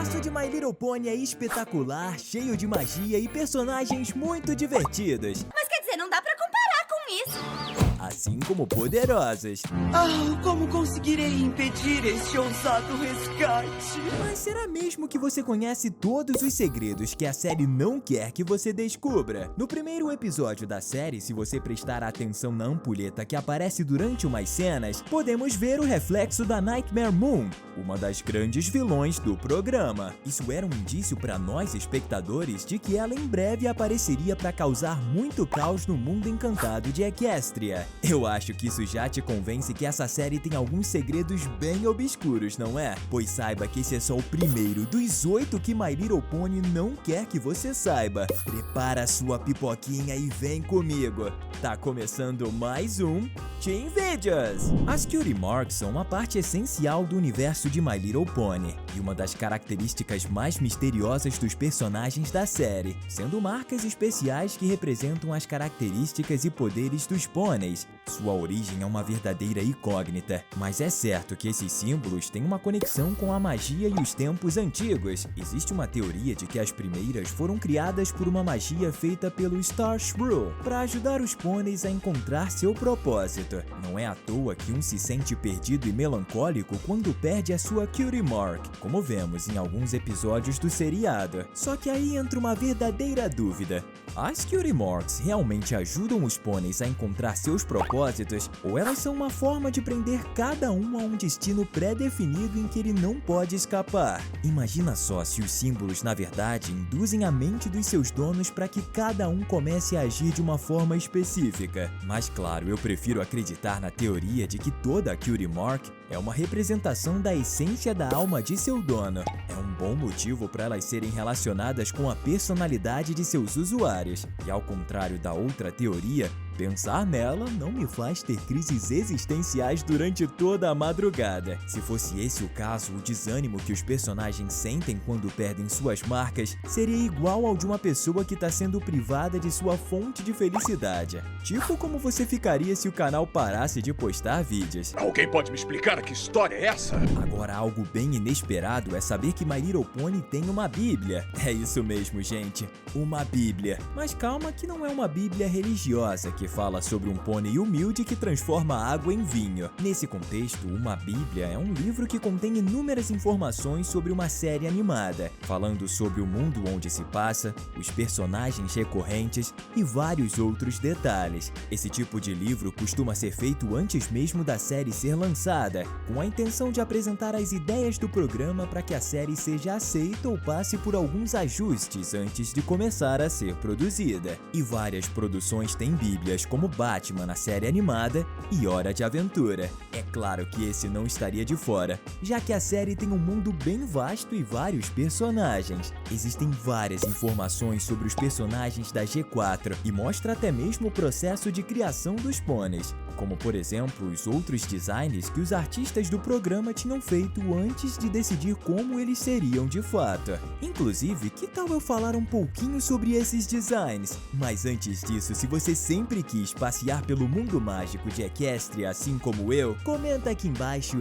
universo de My Little Pony é espetacular, cheio de magia e personagens muito divertidos, Mas quer dizer, não dá pra comparar com isso. assim como poderosos. Como conseguirei impedir este ousado resgate? Mas será mesmo que você conhece todos os segredos que a série não quer que você descubra? No primeiro episódio da série, se você prestar atenção na ampulheta que aparece durante umas cenas, podemos ver o reflexo da Nightmare Moon, uma das grandes vilões do programa. Isso era um indício para nós espectadores de que ela em breve apareceria para causar muito caos no mundo encantado de Equestria. Eu acho que isso já te convence que essa série tem alguns segredos bem obscuros, não é? Pois saiba que esse é só o primeiro dos 8 que My Little Pony não quer que você saiba. Prepara a sua pipoquinha e vem comigo. Tá começando mais um Teen Videos! As Cutie Marks são uma parte essencial do universo de My Little Pony e uma das características mais misteriosas dos personagens da série, sendo marcas especiais que representam as características e poderes dos pôneis. Sua origem é uma verdadeira incógnita, mas é certo que esses símbolos têm uma conexão com a magia e os tempos antigos. Existe uma teoria de que as primeiras foram criadas por uma magia feita pelo Star Shrew para ajudar os pôneis a encontrar seu propósito. Não é à toa que um se sente perdido e melancólico quando perde a sua Cutie Mark, como vemos em alguns episódios do seriado. Só que aí entra uma verdadeira dúvida. As Cutie Marks realmente ajudam os pôneis a encontrar seus propósitos, ou elas são uma forma de prender cada um a um destino pré-definido em que ele não pode escapar? Imagina só se os símbolos, na verdade, induzem a mente dos seus donos para que cada um comece a agir de uma forma específica. Mas claro, eu prefiro acreditar na teoria de que toda Cutie Mark é uma representação da essência da alma de seu dono. É um bom motivo para elas serem relacionadas com a personalidade de seus usuários. E ao contrário da outra teoria, pensar nela não me faz ter crises existenciais durante toda a madrugada. Se fosse esse o caso, o desânimo que os personagens sentem quando perdem suas marcas seria igual ao de uma pessoa que está sendo privada de sua fonte de felicidade. Tipo como você ficaria se o canal parasse de postar vídeos. Alguém pode me explicar que história é essa? Agora, algo bem inesperado é saber que My Little Pony tem uma bíblia. É isso mesmo, gente, uma bíblia. Mas calma que não é uma bíblia religiosa que fala sobre um pônei humilde que transforma água em vinho. Nesse contexto, uma bíblia é um livro que contém inúmeras informações sobre uma série animada, falando sobre o mundo onde se passa, os personagens recorrentes e vários outros detalhes. Esse tipo de livro costuma ser feito antes mesmo da série ser lançada, com a intenção de apresentar as ideias do programa para que a série seja aceita ou passe por alguns ajustes antes de começar a ser produzida. E várias produções têm bíblias, como Batman na série animada e Hora de Aventura. É claro que esse não estaria de fora, já que a série tem um mundo bem vasto e vários personagens. Existem várias informações sobre os personagens da G4 e mostra até mesmo o processo de criação dos pôneis, como por exemplo os outros designs que os artistas do programa tinham feito antes de decidir como eles seriam de fato. Inclusive, que tal eu falar um pouquinho sobre esses designs? Mas antes disso, se você sempre quis passear pelo mundo mágico de Equestria assim como eu, comenta aqui embaixo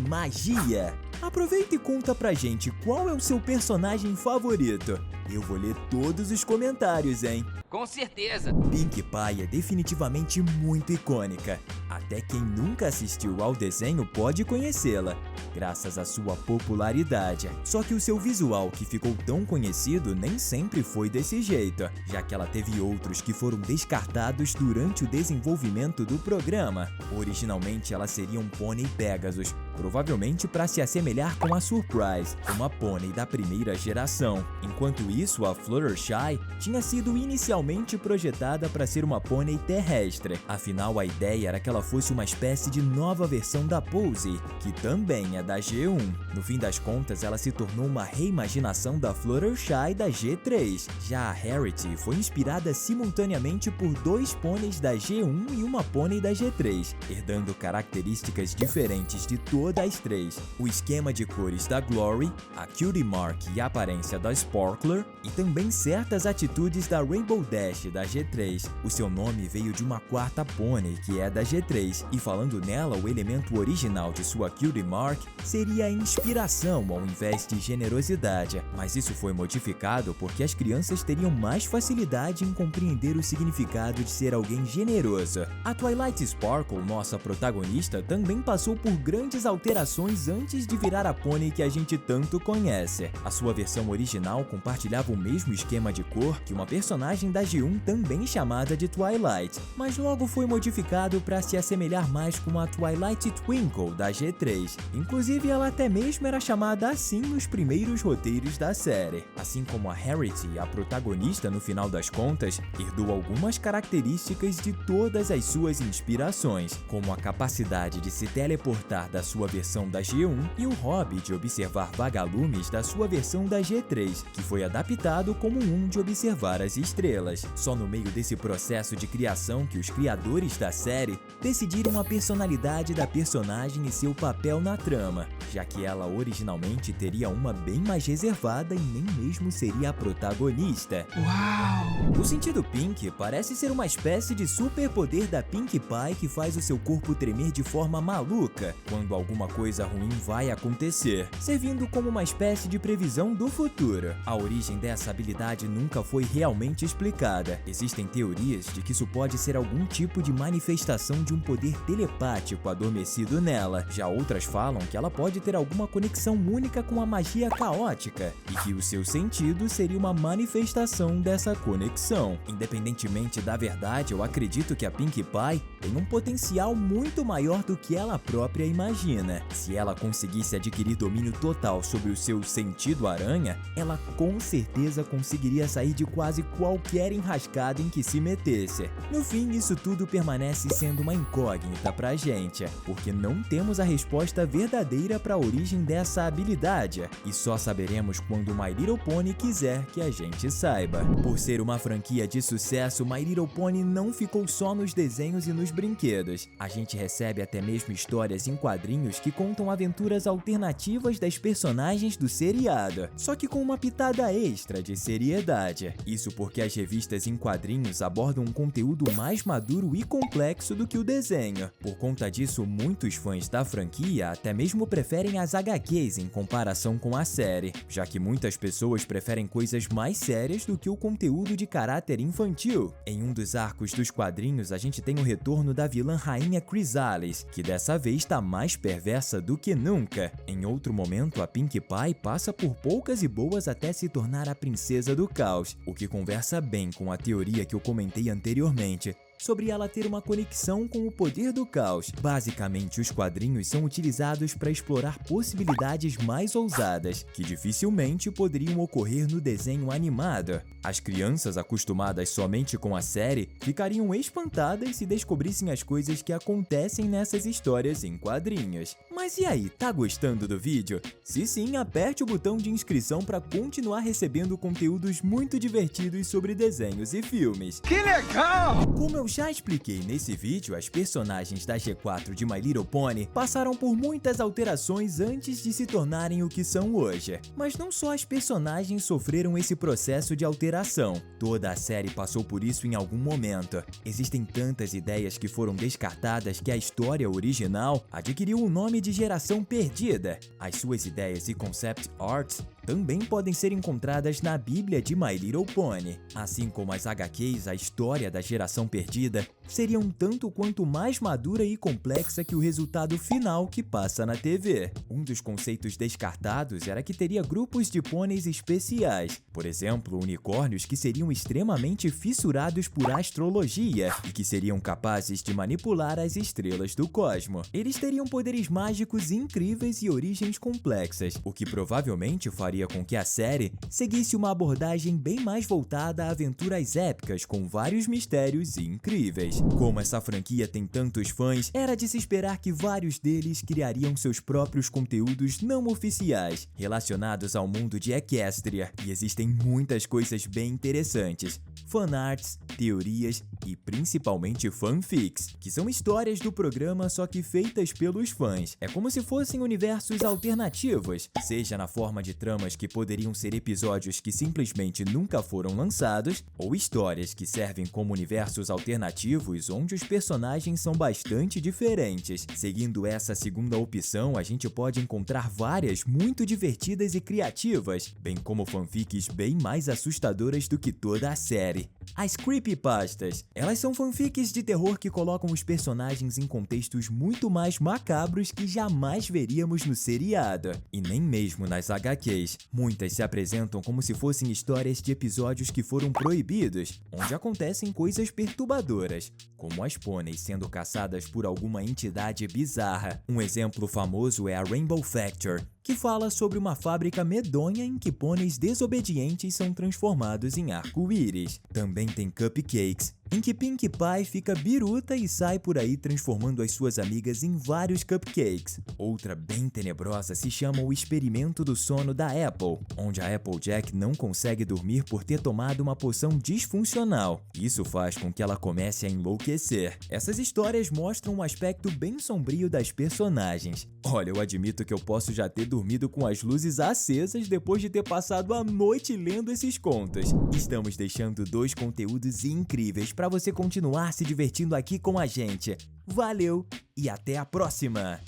#magia. Aproveita e conta pra gente qual é o seu personagem favorito. Eu vou ler todos os comentários, hein? Com certeza! Pinkie Pie é definitivamente muito icônica. Até quem nunca assistiu ao desenho pode conhecê-la, graças à sua popularidade. Só que o seu visual, que ficou tão conhecido, nem sempre foi desse jeito, já que ela teve outros que foram descartados durante o desenvolvimento do programa. Originalmente, ela seria um pônei Pegasus, provavelmente para se assemelhar com a Surprise, uma pônei da primeira geração. Enquanto isso, a Fluttershy tinha sido inicialmente projetada para ser uma pônei terrestre. Afinal, a ideia era que ela fosse uma espécie de nova versão da Posey, que também é da G1. No fim das contas, ela se tornou uma reimaginação da Fluttershy da G3. Já a Rarity foi inspirada simultaneamente por 2 pôneis da G1 e uma pônei da G3, herdando características diferentes de todas as 3. O esquema esquema de cores da Glory, a Cutie Mark e a aparência da Sparkler, e também certas atitudes da Rainbow Dash da G3. O seu nome veio de uma quarta pônei, que é da G3, e falando nela, o elemento original de sua Cutie Mark seria a inspiração ao invés de generosidade, mas isso foi modificado porque as crianças teriam mais facilidade em compreender o significado de ser alguém generoso. A Twilight Sparkle, nossa protagonista, também passou por grandes alterações antes de virar a pônei que a gente tanto conhece. A sua versão original compartilhava o mesmo esquema de cor que uma personagem da G1 também chamada de Twilight, mas logo foi modificado para se assemelhar mais com a Twilight Twinkle da G3. Inclusive, ela até mesmo era chamada assim nos primeiros roteiros da série. Assim como a Harriet, a protagonista no final das contas, herdou algumas características de todas as suas inspirações, como a capacidade de se teleportar da sua versão da G1 e o hobby de observar vagalumes da sua versão da G3, que foi adaptado como um de observar as estrelas. Só no meio desse processo de criação que os criadores da série decidiram a personalidade da personagem e seu papel na trama, já que ela originalmente teria uma bem mais reservada e nem mesmo seria a protagonista. Uau! O sentido Pink parece ser uma espécie de superpoder da Pinkie Pie que faz o seu corpo tremer de forma maluca quando alguma coisa ruim vai acontecer, servindo como uma espécie de previsão do futuro. A origem dessa habilidade nunca foi realmente explicada. Existem teorias de que isso pode ser algum tipo de manifestação de um poder telepático adormecido nela. Já outras falam que ela pode ter alguma conexão única com a magia caótica e que o seu sentido seria uma manifestação dessa conexão. Independentemente da verdade, eu acredito que a Pinkie Pie tem um potencial muito maior do que ela própria imagina. Se ela conseguisse adquirir domínio total sobre o seu sentido aranha, ela com certeza conseguiria sair de quase qualquer enrascada em que se metesse. No fim, isso tudo permanece sendo uma incógnita pra gente, porque não temos a resposta verdadeira para a origem dessa habilidade, e só saberemos quando My Little Pony quiser que a gente saiba. Por ser uma franquia de sucesso, My Little Pony não ficou só nos desenhos e nos brinquedos. A gente recebe até mesmo histórias em quadrinhos que contam aventuras alternativas das personagens do seriado, só que com uma pitada extra de seriedade. Isso porque as revistas em quadrinhos abordam um conteúdo mais maduro e complexo do que o desenho. Por conta disso, muitos fãs da franquia até mesmo preferem as HQs em comparação com a série, já que muitas pessoas preferem coisas mais sérias do que o conteúdo de caráter infantil. Em um dos arcos dos quadrinhos, a gente tem o retorno da vilã Rainha Chrysalis, que dessa vez está mais perversa do que nunca. Em outro momento, a Pinkie Pie passa por poucas e boas até se tornar a princesa do caos, o que conversa bem com a teoria que eu comentei anteriormente sobre ela ter uma conexão com o poder do caos. Basicamente, os quadrinhos são utilizados para explorar possibilidades mais ousadas, que dificilmente poderiam ocorrer no desenho animado. As crianças acostumadas somente com a série ficariam espantadas se descobrissem as coisas que acontecem nessas histórias em quadrinhos. Mas e aí, tá gostando do vídeo? Se sim, aperte o botão de inscrição para continuar recebendo conteúdos muito divertidos sobre desenhos e filmes. Que legal! Como eu já expliquei nesse vídeo, as personagens da G4 de My Little Pony passaram por muitas alterações antes de se tornarem o que são hoje. Mas não só as personagens sofreram esse processo de alteração, toda a série passou por isso em algum momento. Existem tantas ideias que foram descartadas que a história original adquiriu o nome de Geração Perdida. As suas ideias e concept arts também podem ser encontradas na Bíblia de My Little Pony. Assim como as HQs, a história da Geração Perdida seria um tanto quanto mais madura e complexa que o resultado final que passa na TV. Um dos conceitos descartados era que teria grupos de pôneis especiais, por exemplo, unicórnios que seriam extremamente fissurados por astrologia e que seriam capazes de manipular as estrelas do cosmo. Eles teriam poderes mágicos incríveis e origens complexas, o que provavelmente faria com que a série seguisse uma abordagem bem mais voltada a aventuras épicas com vários mistérios incríveis. Como essa franquia tem tantos fãs, era de se esperar que vários deles criariam seus próprios conteúdos não oficiais relacionados ao mundo de Equestria, e existem muitas coisas bem interessantes. Fanarts, teorias e principalmente fanfics, que são histórias do programa só que feitas pelos fãs. É como se fossem universos alternativos, seja na forma de tramas que poderiam ser episódios que simplesmente nunca foram lançados, ou histórias que servem como universos alternativos onde os personagens são bastante diferentes. Seguindo essa segunda opção, a gente pode encontrar várias muito divertidas e criativas, bem como fanfics bem mais assustadoras do que toda a série. As creepypastas. Elas são fanfics de terror que colocam os personagens em contextos muito mais macabros que jamais veríamos no seriado, e nem mesmo nas HQs. Muitas se apresentam como se fossem histórias de episódios que foram proibidos, onde acontecem coisas perturbadoras, como as pôneis sendo caçadas por alguma entidade bizarra. Um exemplo famoso é a Rainbow Factory, que fala sobre uma fábrica medonha em que pôneis desobedientes são transformados em arco-íris. Também tem Cupcakes, em que Pinkie Pie fica biruta e sai por aí transformando as suas amigas em vários cupcakes. Outra bem tenebrosa se chama o Experimento do Sono da Apple, onde a Applejack não consegue dormir por ter tomado uma poção disfuncional. Isso faz com que ela comece a enlouquecer. Essas histórias mostram um aspecto bem sombrio das personagens. Olha, eu admito que eu posso já ter dormido com as luzes acesas depois de ter passado a noite lendo esses contos. Estamos deixando 2 conteúdos incríveis para você continuar se divertindo aqui com a gente. Valeu e até a próxima!